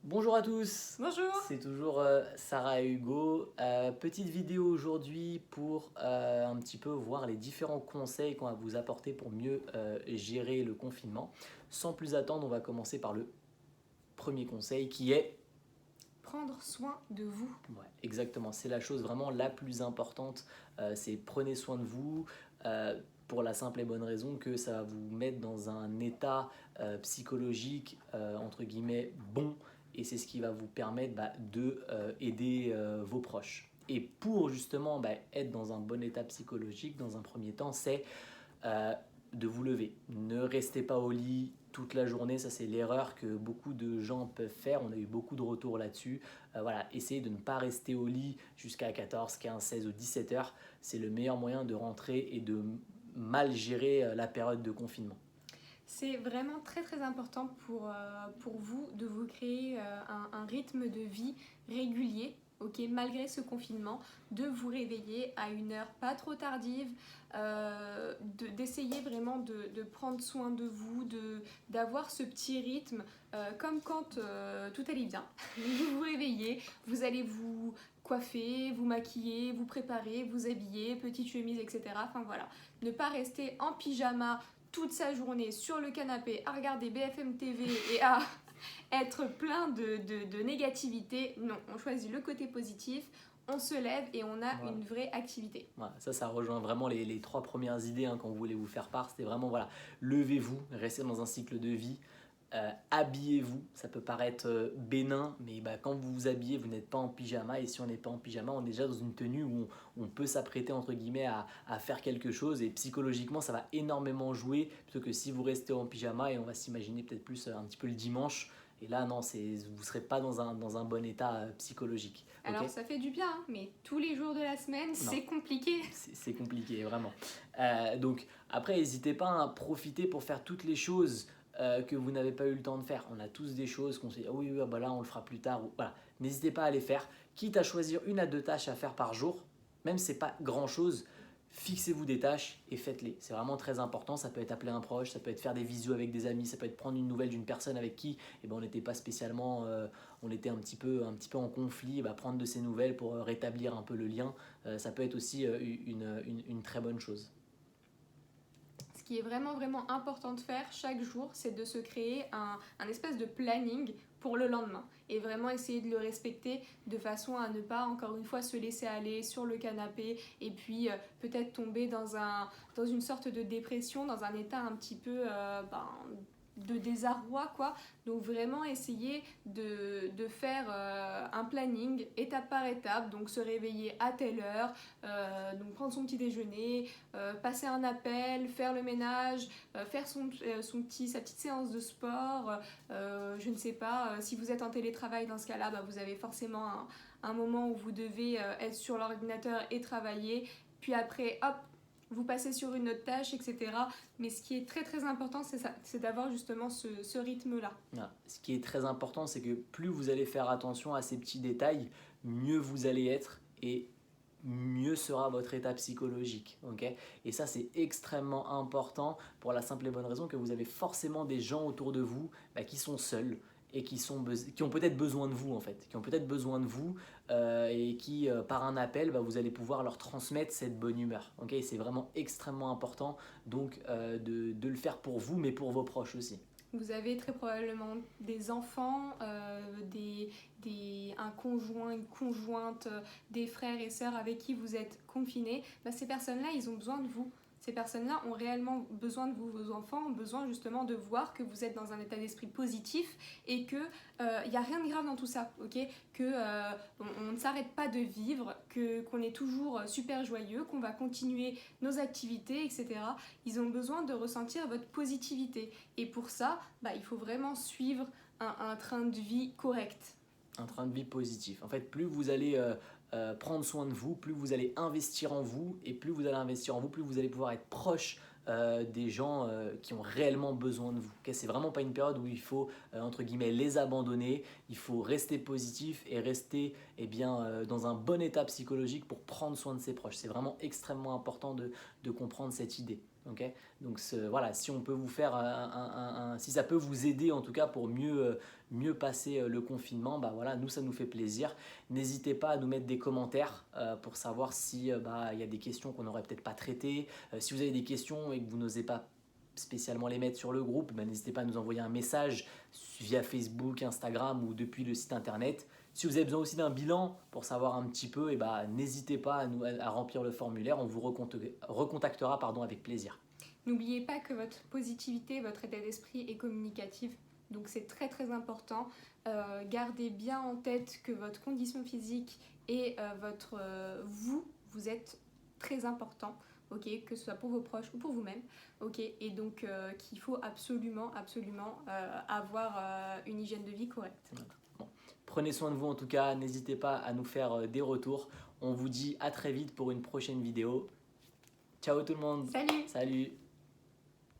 Bonjour à tous, Bonjour. c'est toujours Sarah et Hugo. Petite vidéo aujourd'hui pour un petit peu voir les différents conseils qu'on va vous apporter pour mieux gérer le confinement. Sans plus attendre, on va commencer par le premier conseil qui est... Prendre soin de vous. Ouais, exactement, c'est la chose vraiment la plus importante, c'est prenez soin de vous. Pour la simple et bonne raison que ça va vous mettre dans un état psychologique entre guillemets bon, et c'est ce qui va vous permettre de aider vos proches. Et pour justement être dans un bon état psychologique, dans un premier temps, c'est euh, de vous lever. Ne restez pas au lit toute la journée, ça c'est l'erreur que beaucoup de gens peuvent faire, on a eu beaucoup de retours là-dessus. Voilà, essayez de ne pas rester au lit jusqu'à 14, 15, 16 ou 17 heures, c'est le meilleur moyen de rentrer et de mal gérer la période de confinement. C'est vraiment très très important pour vous de vous créer un rythme de vie régulier, ok, malgré ce confinement, de vous réveiller à une heure pas trop tardive, d'essayer vraiment de prendre soin de vous, d'avoir ce petit rythme, comme quand tout allait bien. Vous vous réveillez, vous allez vous coiffer, vous maquiller, vous préparer, vous habiller, petite chemise, etc. Enfin voilà, ne pas rester en pyjama toute sa journée sur le canapé à regarder BFM TV et à être plein de négativité. Non, on choisit le côté positif, on se lève et on a Voilà. une vraie activité. Voilà, ça rejoint vraiment les trois premières idées quand vous voulez vous faire part. C'était vraiment, voilà, levez-vous, restez dans un cycle de vie. Habillez-vous, ça peut paraître bénin, mais quand vous vous habillez, vous n'êtes pas en pyjama, et si on n'est pas en pyjama, on est déjà dans une tenue où on peut s'apprêter entre guillemets à faire quelque chose, et psychologiquement ça va énormément jouer, plutôt que si vous restez en pyjama, et on va s'imaginer peut-être plus un petit peu le dimanche, et là non, vous ne serez pas dans un bon état psychologique. Alors Ok, ça fait du bien, hein, mais tous les jours de la semaine, non, c'est compliqué. c'est compliqué, vraiment. Donc après, n'hésitez pas à profiter pour faire toutes les choses que vous n'avez pas eu le temps de faire. On a tous des choses qu'on se dit, ah oui, oui, bah là, on le fera plus tard. Voilà. N'hésitez pas à les faire. Quitte à choisir une à deux tâches à faire par jour, même si ce n'est pas grand-chose, fixez-vous des tâches et faites-les. C'est vraiment très important. Ça peut être appeler un proche, ça peut être faire des visios avec des amis, ça peut être prendre une nouvelle d'une personne avec qui on n'était pas spécialement, on était un petit peu en conflit. Prendre de ces nouvelles pour rétablir un peu le lien, ça peut être aussi une très bonne chose. Ce qui est vraiment vraiment important de faire chaque jour, c'est de se créer un espèce de planning pour le lendemain et vraiment essayer de le respecter de façon à ne pas encore une fois se laisser aller sur le canapé et puis peut-être tomber dans une sorte de dépression, dans un état un petit peu de désarroi quoi. Donc vraiment essayer de faire un planning étape par étape, donc se réveiller à telle heure, donc prendre son petit déjeuner, passer un appel, faire le ménage, faire sa petite séance de sport, je ne sais pas, si vous êtes en télétravail dans ce cas-là, vous avez forcément un moment où vous devez être sur l'ordinateur et travailler, puis après hop, vous passez sur une autre tâche, etc. Mais ce qui est très très important, c'est d'avoir justement ce rythme-là. Voilà. Ce qui est très important, c'est que plus vous allez faire attention à ces petits détails, mieux vous allez être, et mieux sera votre état psychologique. Okay, et ça, c'est extrêmement important pour la simple et bonne raison que vous avez forcément des gens autour de vous qui sont seuls et qui ont peut-être besoin de vous en fait, qui ont peut-être besoin de vous et qui par un appel, vous allez pouvoir leur transmettre cette bonne humeur. Okay, c'est vraiment extrêmement important donc de le faire pour vous, mais pour vos proches aussi. Vous avez très probablement des enfants, un conjoint, une conjointe, des frères et sœurs avec qui vous êtes confinés. Ces personnes-là, ils ont besoin de vous. Ces personnes-là ont réellement besoin de vous. Vos enfants ont besoin justement de voir que vous êtes dans un état d'esprit positif et que il n'y a rien de grave dans tout ça, ok, que on ne s'arrête pas de vivre, qu'on est toujours super joyeux, qu'on va continuer nos activités, etc. Ils ont besoin de ressentir votre positivité. Et pour ça, il faut vraiment suivre un train de vie correct. Un train de vie positif. En fait, plus vous allez prendre soin de vous, plus vous allez investir en vous, et plus vous allez investir en vous, plus vous allez pouvoir être proche des gens qui ont réellement besoin de vous. Okay, c'est vraiment pas une période où il faut entre guillemets les abandonner. Il faut rester positif et rester dans un bon état psychologique pour prendre soin de ses proches. C'est vraiment extrêmement important de comprendre cette idée. ok. Donc voilà, si on peut vous faire si ça peut vous aider en tout cas pour mieux passer le confinement, bah voilà, nous ça nous fait plaisir. N'hésitez pas à nous mettre des commentaires pour savoir si il y a des questions qu'on n'aurait peut-être pas traitées. Si vous avez des questions et que vous n'osez pas spécialement les mettre sur le groupe, bah, n'hésitez pas à nous envoyer un message via Facebook, Instagram ou depuis le site internet. Si vous avez besoin aussi d'un bilan pour savoir un petit peu, n'hésitez pas à remplir le formulaire, on vous recontactera avec plaisir. N'oubliez pas que votre positivité, votre état d'esprit est communicatif, donc c'est très très important. Gardez bien en tête que votre condition physique et vous êtes très important. Okay, que ce soit pour vos proches ou pour vous-même, okay, et donc qu'il faut absolument avoir une hygiène de vie correcte. Bon. Prenez soin de vous en tout cas, n'hésitez pas à nous faire des retours. On vous dit à très vite pour une prochaine vidéo. Ciao tout le monde. Salut. Salut.